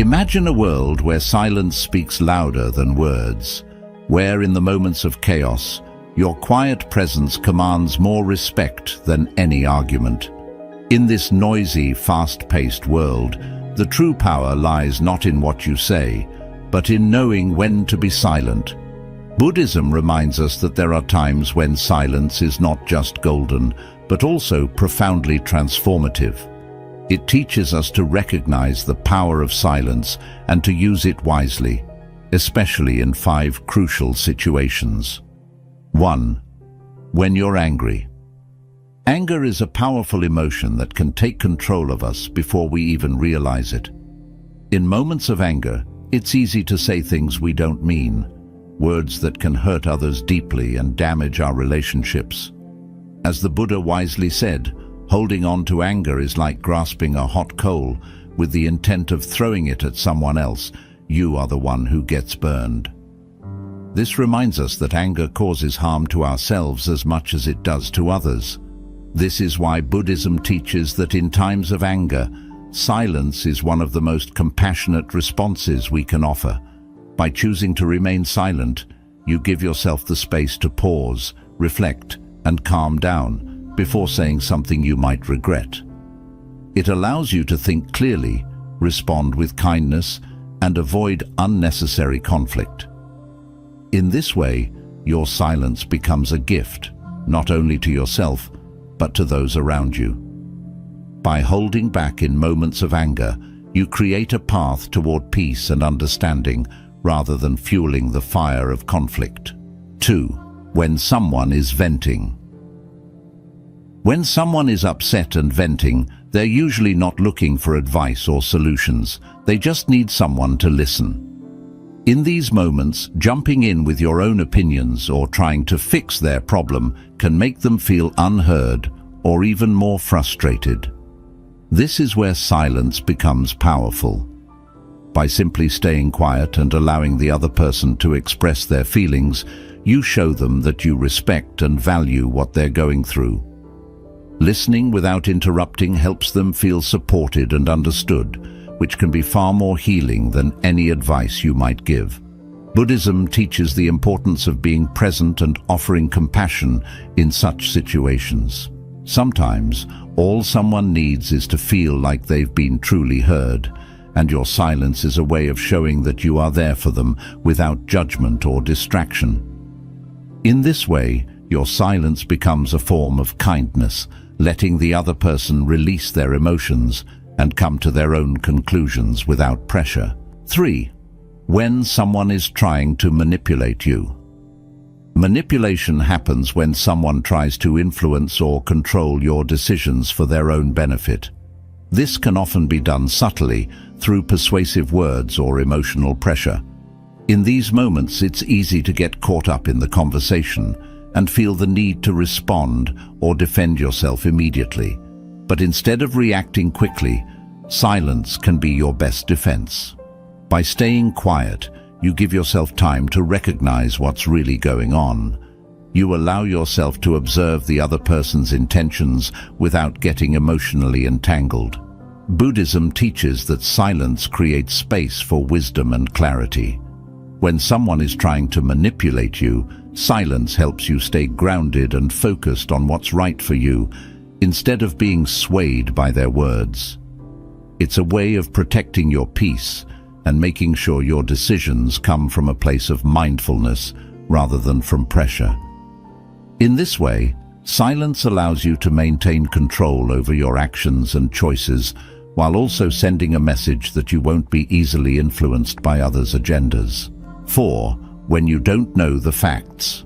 Imagine a world where silence speaks louder than words, where in the moments of chaos, your quiet presence commands more respect than any argument. In this noisy, fast-paced world, the true power lies not in what you say, but in knowing when to be silent. Buddhism reminds us that there are times when silence is not just golden, but also profoundly transformative. It teaches us to recognize the power of silence and to use it wisely, especially in 5 crucial situations. 1. When you're angry. Anger is a powerful emotion that can take control of us before we even realize it. In moments of anger, it's easy to say things we don't mean, words that can hurt others deeply and damage our relationships. As the Buddha wisely said, holding on to anger is like grasping a hot coal with the intent of throwing it at someone else. You are the one who gets burned. This reminds us that anger causes harm to ourselves as much as it does to others. This is why Buddhism teaches that in times of anger, silence is one of the most compassionate responses we can offer. By choosing to remain silent, you give yourself the space to pause, reflect, and calm down before saying something you might regret. It allows you to think clearly, respond with kindness, and avoid unnecessary conflict. In this way, your silence becomes a gift, not only to yourself, but to those around you. By holding back in moments of anger, you create a path toward peace and understanding rather than fueling the fire of conflict. 2. When someone is venting. When someone is upset and venting, they're usually not looking for advice or solutions. They just need someone to listen. In these moments, jumping in with your own opinions or trying to fix their problem can make them feel unheard or even more frustrated. This is where silence becomes powerful. By simply staying quiet and allowing the other person to express their feelings, you show them that you respect and value what they're going through. Listening without interrupting helps them feel supported and understood, which can be far more healing than any advice you might give. Buddhism teaches the importance of being present and offering compassion in such situations. Sometimes, all someone needs is to feel like they've been truly heard, and your silence is a way of showing that you are there for them without judgment or distraction. In this way, your silence becomes a form of kindness, letting the other person release their emotions and come to their own conclusions without pressure. 3. When someone is trying to manipulate you. Manipulation happens when someone tries to influence or control your decisions for their own benefit. This can often be done subtly through persuasive words or emotional pressure. In these moments, it's easy to get caught up in the conversation and feel the need to respond or defend yourself immediately. But instead of reacting quickly, silence can be your best defense. By staying quiet, you give yourself time to recognize what's really going on. You allow yourself to observe the other person's intentions without getting emotionally entangled. Buddhism teaches that silence creates space for wisdom and clarity. When someone is trying to manipulate you, silence helps you stay grounded and focused on what's right for you, instead of being swayed by their words. It's a way of protecting your peace and making sure your decisions come from a place of mindfulness rather than from pressure. In this way, silence allows you to maintain control over your actions and choices, while also sending a message that you won't be easily influenced by others' agendas. 4. When you don't know the facts.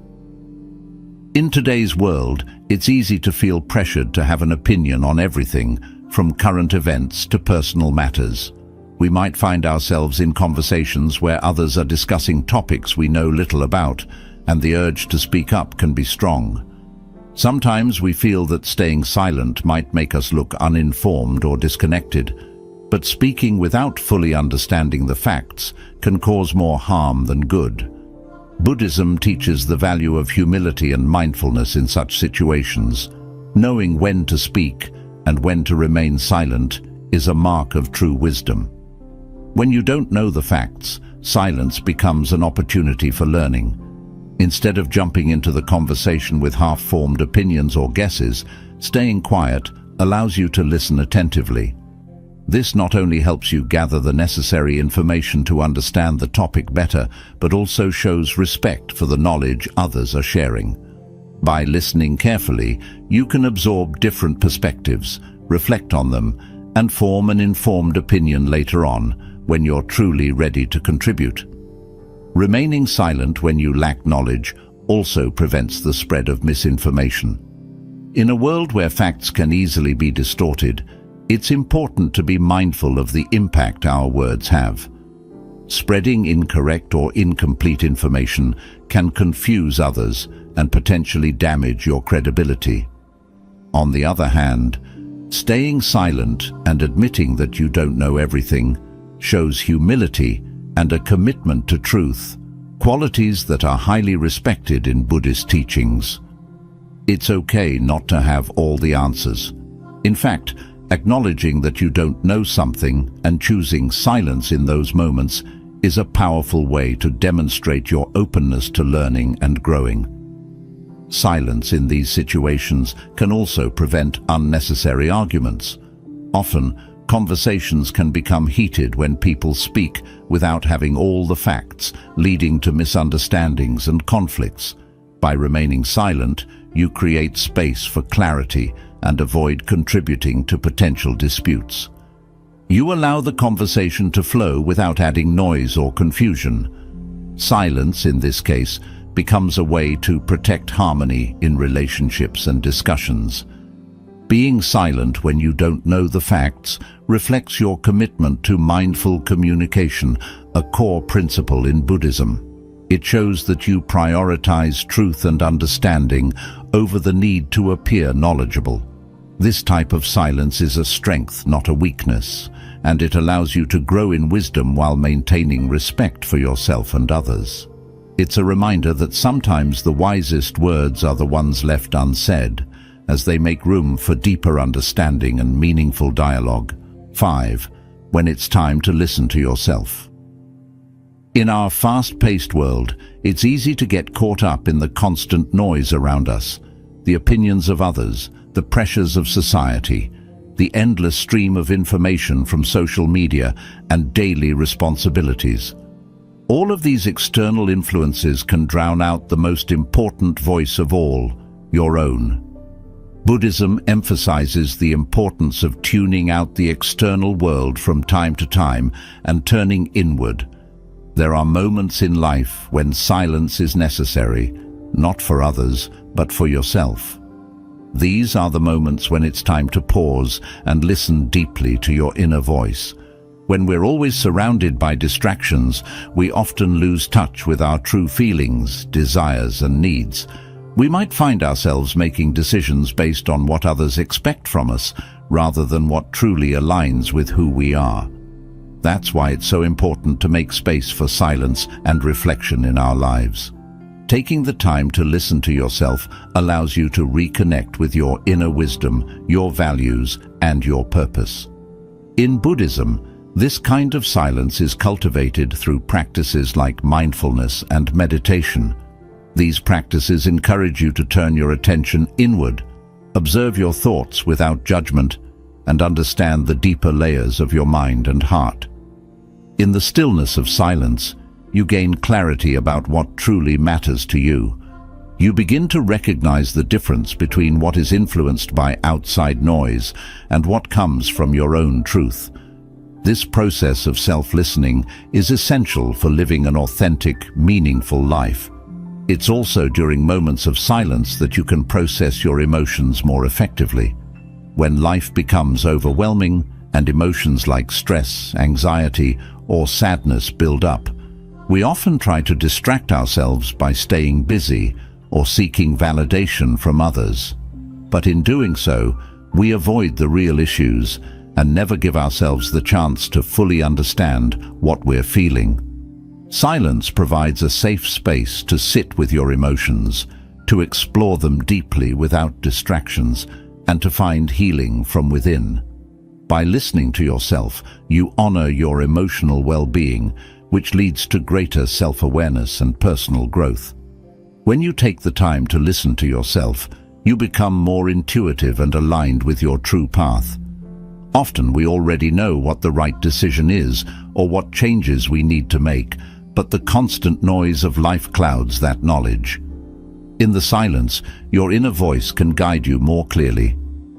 In today's world, it's easy to feel pressured to have an opinion on everything, from current events to personal matters. We might find ourselves in conversations where others are discussing topics we know little about, and the urge to speak up can be strong. Sometimes we feel that staying silent might make us look uninformed or disconnected, but speaking without fully understanding the facts can cause more harm than good. Buddhism teaches the value of humility and mindfulness in such situations. Knowing when to speak and when to remain silent is a mark of true wisdom. When you don't know the facts, silence becomes an opportunity for learning. Instead of jumping into the conversation with half-formed opinions or guesses, staying quiet allows you to listen attentively. This not only helps you gather the necessary information to understand the topic better, but also shows respect for the knowledge others are sharing. By listening carefully, you can absorb different perspectives, reflect on them, and form an informed opinion later on when you're truly ready to contribute. Remaining silent when you lack knowledge also prevents the spread of misinformation. In a world where facts can easily be distorted, it's important to be mindful of the impact our words have. Spreading incorrect or incomplete information can confuse others and potentially damage your credibility. On the other hand, staying silent and admitting that you don't know everything shows humility and a commitment to truth, qualities that are highly respected in Buddhist teachings. It's okay not to have all the answers. In fact, acknowledging that you don't know something and choosing silence in those moments is a powerful way to demonstrate your openness to learning and growing. Silence in these situations can also prevent unnecessary arguments. Often, conversations can become heated when people speak without having all the facts, leading to misunderstandings and conflicts. By remaining silent, you create space for clarity and avoid contributing to potential disputes. You allow the conversation to flow without adding noise or confusion. Silence, in this case, becomes a way to protect harmony in relationships and discussions. Being silent when you don't know the facts reflects your commitment to mindful communication, a core principle in Buddhism. It shows that you prioritize truth and understanding over the need to appear knowledgeable. This type of silence is a strength, not a weakness, and it allows you to grow in wisdom while maintaining respect for yourself and others. It's a reminder that sometimes the wisest words are the ones left unsaid, as they make room for deeper understanding and meaningful dialogue. 5. When it's time to listen to yourself. In our fast-paced world, it's easy to get caught up in the constant noise around us, the opinions of others, the pressures of society, the endless stream of information from social media, and daily responsibilities. All of these external influences can drown out the most important voice of all, your own. Buddhism emphasizes the importance of tuning out the external world from time to time and turning inward. There are moments in life when silence is necessary, not for others, but for yourself. These are the moments when it's time to pause and listen deeply to your inner voice. When we're always surrounded by distractions, we often lose touch with our true feelings, desires, and needs. We might find ourselves making decisions based on what others expect from us, rather than what truly aligns with who we are. That's why it's so important to make space for silence and reflection in our lives. Taking the time to listen to yourself allows you to reconnect with your inner wisdom, your values, and your purpose. In Buddhism, this kind of silence is cultivated through practices like mindfulness and meditation. These practices encourage you to turn your attention inward, observe your thoughts without judgment, and understand the deeper layers of your mind and heart. In the stillness of silence, you gain clarity about what truly matters to you. You begin to recognize the difference between what is influenced by outside noise and what comes from your own truth. This process of self-listening is essential for living an authentic, meaningful life. It's also during moments of silence that you can process your emotions more effectively. When life becomes overwhelming and emotions like stress, anxiety, or sadness build up, we often try to distract ourselves by staying busy or seeking validation from others. But in doing so, we avoid the real issues and never give ourselves the chance to fully understand what we're feeling. Silence provides a safe space to sit with your emotions, to explore them deeply without distractions, and to find healing from within. By listening to yourself, you honor your emotional well-being, which leads to greater self-awareness and personal growth. When you take the time to listen to yourself, you become more intuitive and aligned with your true path. Often we already know what the right decision is or what changes we need to make, but the constant noise of life clouds that knowledge. In the silence, your inner voice can guide you more clearly.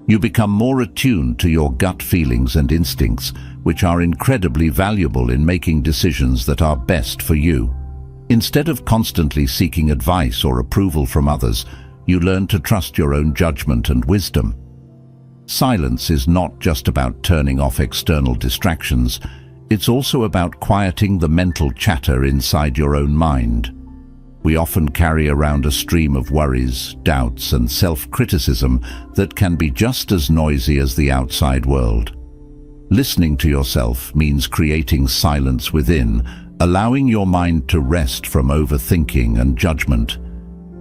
You become more attuned to your gut feelings and instincts, which are incredibly valuable in making decisions that are best for you. Instead of constantly seeking advice or approval from others, you learn to trust your own judgment and wisdom. Silence is not just about turning off external distractions, it's also about quieting the mental chatter inside your own mind. We often carry around a stream of worries, doubts, and self-criticism that can be just as noisy as the outside world. Listening to yourself means creating silence within, allowing your mind to rest from overthinking and judgment.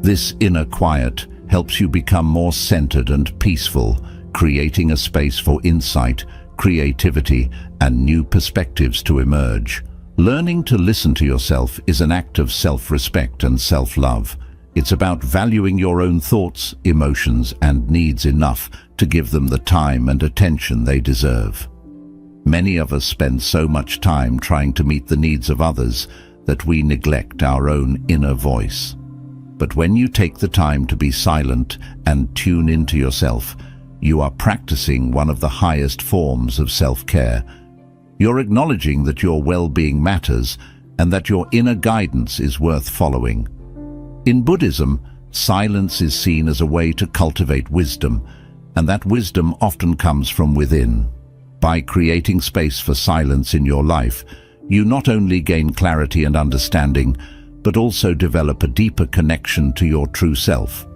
This inner quiet helps you become more centered and peaceful, creating a space for insight, creativity, and new perspectives to emerge. Learning to listen to yourself is an act of self-respect and self-love. It's about valuing your own thoughts, emotions, and needs enough to give them the time and attention they deserve. Many of us spend so much time trying to meet the needs of others that we neglect our own inner voice. But when you take the time to be silent and tune into yourself, you are practicing one of the highest forms of self-care. You're acknowledging that your well-being matters and that your inner guidance is worth following. In Buddhism, silence is seen as a way to cultivate wisdom, and that wisdom often comes from within. By creating space for silence in your life, you not only gain clarity and understanding, but also develop a deeper connection to your true self.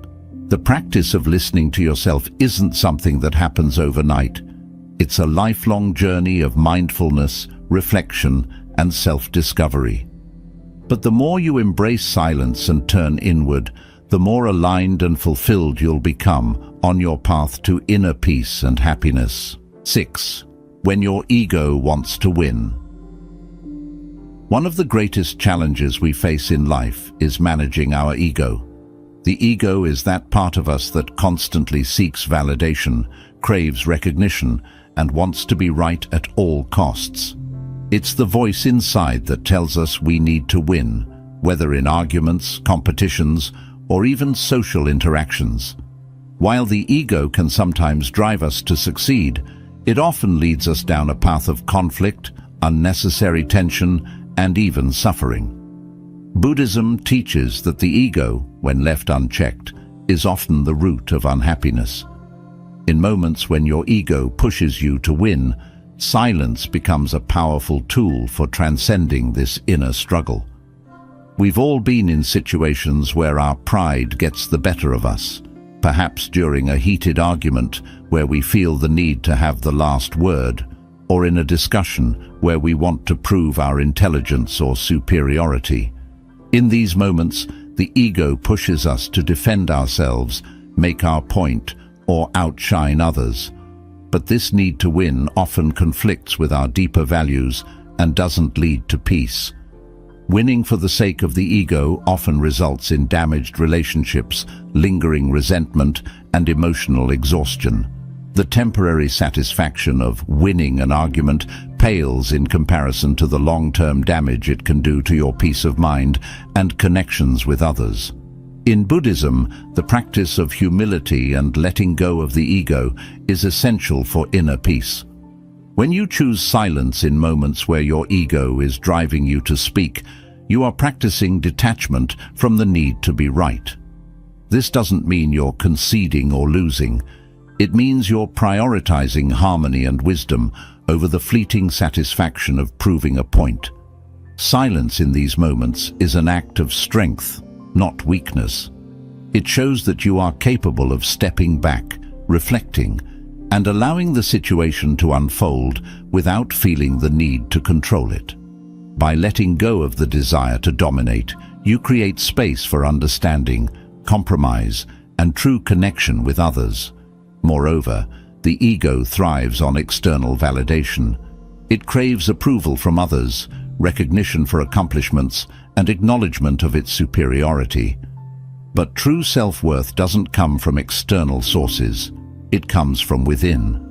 The practice of listening to yourself isn't something that happens overnight. It's a lifelong journey of mindfulness, reflection, and self-discovery. But the more you embrace silence and turn inward, the more aligned and fulfilled you'll become on your path to inner peace and happiness. 6. When your ego wants to win. One of the greatest challenges we face in life is managing our ego. The ego is that part of us that constantly seeks validation, craves recognition, and wants to be right at all costs. It's the voice inside that tells us we need to win, whether in arguments, competitions, or even social interactions. While the ego can sometimes drive us to succeed, it often leads us down a path of conflict, unnecessary tension, and even suffering. Buddhism teaches that the ego, when left unchecked, is often the root of unhappiness. In moments when your ego pushes you to win, silence becomes a powerful tool for transcending this inner struggle. We've all been in situations where our pride gets the better of us, perhaps during a heated argument where we feel the need to have the last word, or in a discussion where we want to prove our intelligence or superiority. In these moments, the ego pushes us to defend ourselves, make our point, or outshine others. But this need to win often conflicts with our deeper values and doesn't lead to peace. Winning for the sake of the ego often results in damaged relationships, lingering resentment, and emotional exhaustion. The temporary satisfaction of winning an argument pales in comparison to the long-term damage it can do to your peace of mind and connections with others. In Buddhism, the practice of humility and letting go of the ego is essential for inner peace. When you choose silence in moments where your ego is driving you to speak, you are practicing detachment from the need to be right. This doesn't mean you're conceding or losing. It means you're prioritizing harmony and wisdom over the fleeting satisfaction of proving a point. Silence in these moments is an act of strength, not weakness. It shows that you are capable of stepping back, reflecting, and allowing the situation to unfold without feeling the need to control it. By letting go of the desire to dominate, you create space for understanding, compromise, and true connection with others. Moreover, The ego thrives on external validation. It craves approval from others, recognition for accomplishments, and acknowledgement of its superiority. But true self-worth doesn't come from external sources. It comes from within.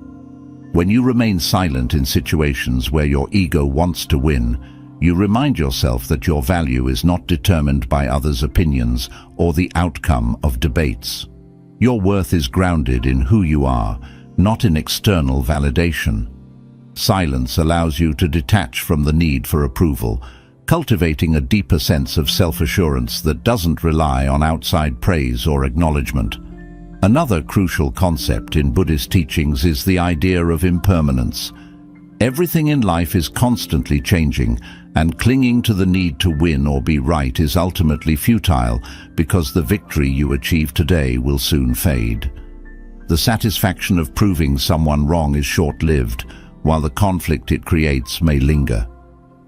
When you remain silent in situations where your ego wants to win, you remind yourself that your value is not determined by others' opinions or the outcome of debates. Your worth is grounded in who you are, not in external validation. Silence allows you to detach from the need for approval, cultivating a deeper sense of self-assurance that doesn't rely on outside praise or acknowledgement. Another crucial concept in Buddhist teachings is the idea of impermanence. Everything in life is constantly changing, and clinging to the need to win or be right is ultimately futile because the victory you achieve today will soon fade. The satisfaction of proving someone wrong is short-lived, while the conflict it creates may linger.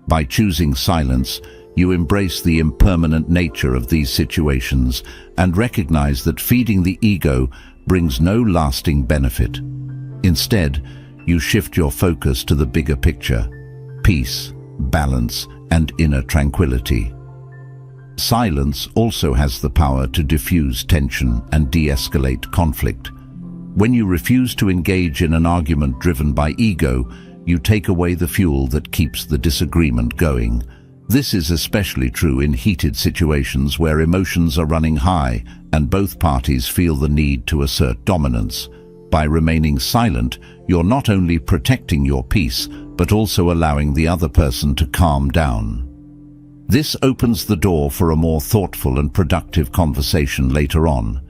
By choosing silence, you embrace the impermanent nature of these situations and recognize that feeding the ego brings no lasting benefit. Instead, you shift your focus to the bigger picture: peace, balance, and inner tranquility. Silence also has the power to diffuse tension and de-escalate conflict. When you refuse to engage in an argument driven by ego, you take away the fuel that keeps the disagreement going. This is especially true in heated situations where emotions are running high and both parties feel the need to assert dominance. By remaining silent, you're not only protecting your peace, but also allowing the other person to calm down. This opens the door for a more thoughtful and productive conversation later on,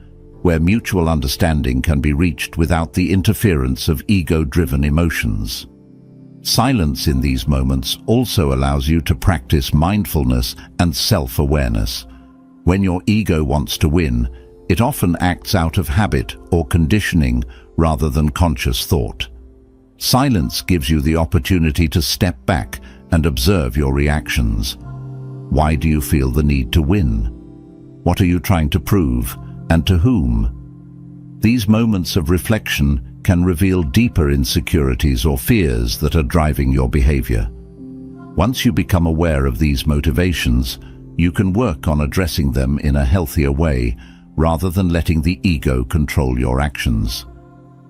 where mutual understanding can be reached without the interference of ego-driven emotions. Silence in these moments also allows you to practice mindfulness and self-awareness. When your ego wants to win, it often acts out of habit or conditioning rather than conscious thought. Silence gives you the opportunity to step back and observe your reactions. Why do you feel the need to win? What are you trying to prove, and to whom? These moments of reflection can reveal deeper insecurities or fears that are driving your behavior. Once you become aware of these motivations, you can work on addressing them in a healthier way rather than letting the ego control your actions.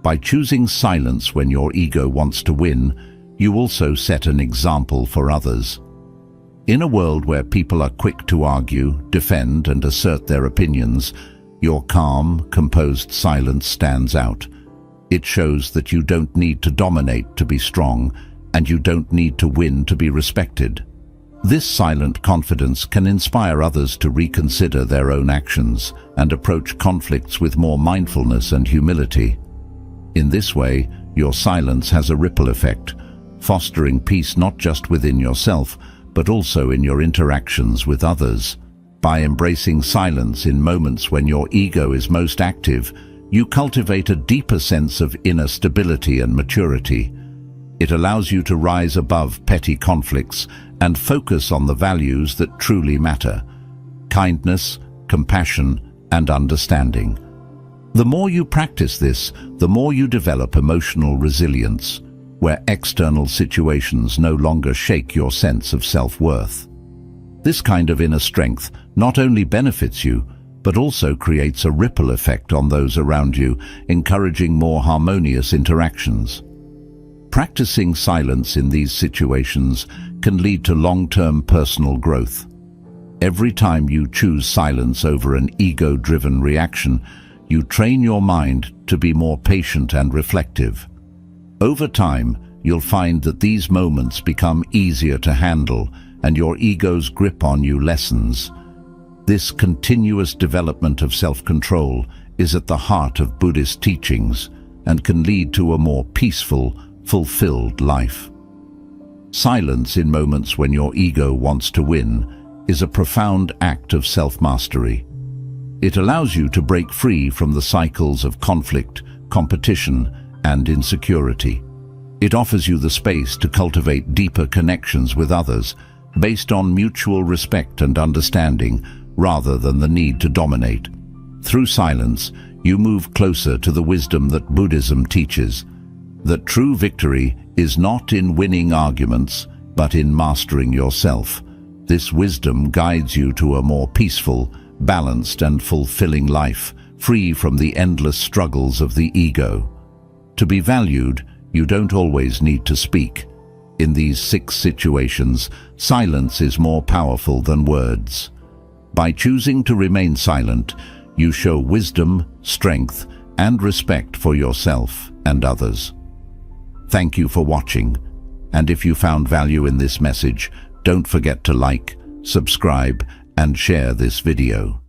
By choosing silence when your ego wants to win, you also set an example for others. In a world where people are quick to argue, defend, and assert their opinions, your calm, composed silence stands out. It shows that you don't need to dominate to be strong, and you don't need to win to be respected. This silent confidence can inspire others to reconsider their own actions and approach conflicts with more mindfulness and humility. In this way, your silence has a ripple effect, fostering peace not just within yourself, but also in your interactions with others. By embracing silence in moments when your ego is most active, you cultivate a deeper sense of inner stability and maturity. It allows you to rise above petty conflicts and focus on the values that truly matter: kindness, compassion, and understanding. The more you practice this, the more you develop emotional resilience, where external situations no longer shake your sense of self-worth. This kind of inner strength not only benefits you, but also creates a ripple effect on those around you, encouraging more harmonious interactions. Practicing silence in these situations can lead to long-term personal growth. Every time you choose silence over an ego-driven reaction, you train your mind to be more patient and reflective. Over time, you'll find that these moments become easier to handle and your ego's grip on you lessens. This continuous development of self-control is at the heart of Buddhist teachings and can lead to a more peaceful, fulfilled life. Silence in moments when your ego wants to win is a profound act of self-mastery. It allows you to break free from the cycles of conflict, competition, and insecurity. It offers you the space to cultivate deeper connections with others based on mutual respect and understanding rather than the need to dominate. Through silence, you move closer to the wisdom that Buddhism teaches, that true victory is not in winning arguments, but in mastering yourself. This wisdom guides you to a more peaceful, balanced and fulfilling life, free from the endless struggles of the ego. To be valued, you don't always need to speak. In these 6 situations, silence is more powerful than words. By choosing to remain silent, you show wisdom, strength, and respect for yourself and others. Thank you for watching, and if you found value in this message, don't forget to like, subscribe, and share this video.